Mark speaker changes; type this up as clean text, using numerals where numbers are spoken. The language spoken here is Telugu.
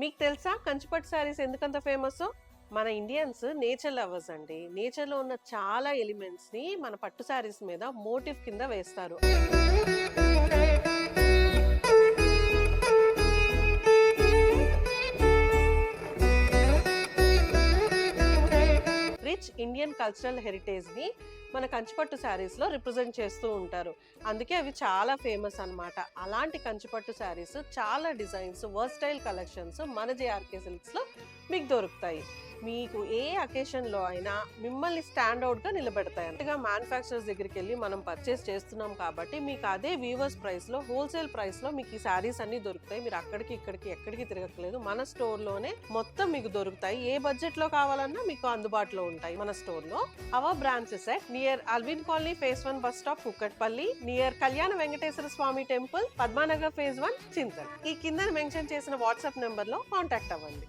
Speaker 1: మీకు తెలుసా కంచిపట్టు శారీస్ ఎందుకంత ఫేమస్? మన ఇండియన్స్ నేచర్ లవర్స్ అండి. నేచర్ లో ఉన్న చాలా ఎలిమెంట్స్ ని మన పట్టు శారీస్ మీద మోటివ్ కింద వేస్తారు. రిచ్ ఇండియన్ కల్చరల్ హెరిటేజ్ ని మన కంచిపట్టు శారీస్ లో రిప్రజెంట్ చేస్తూ ఉంటారు. అందుకే అవి చాలా ఫేమస్ అన్నమాట. అలాంటి కంచిపట్టు శారీస్ చాలా డిజైన్స్, వర్స్టైల్ కలెక్షన్స్ మన జేఆర్కే సిల్క్స్ లో మీకు దొరుకుతాయి. మీకు ఏ అకేషన్ లో అయినా మిమ్మల్ని స్టాండ్ అవుట్ గా నిలబెడతాయి. అంతగా మ్యానుఫ్యాక్చరర్స్ దగ్గరికి వెళ్ళి మనం పర్చేస్ చేస్తున్నాం కాబట్టి మీకు అదే వీవర్స్ ప్రైస్ లో, హోల్సేల్ ప్రైస్ లో మీకు ఈ శారీస్ అన్ని దొరుకుతాయి. మీరు అక్కడికి ఇక్కడికి ఎక్కడికి తిరగట్లేదు, మన స్టోర్ లోనే మొత్తం మీకు దొరుకుతాయి. ఏ బడ్జెట్ లో కావాలన్నా మీకు అందుబాటులో ఉంటాయి మన స్టోర్ లో. Our branch is at near Alvin colony phase 1 bus stop Kukatpally, near కళ్యాణ వెంకటేశ్వర స్వామి టెంపుల్, పద్మానగర్ phase 1 చింతల్. ఈ కింద మెన్షన్ చేసిన వాట్సాప్ నెంబర్ లో కాంటాక్ట్ అవ్వండి.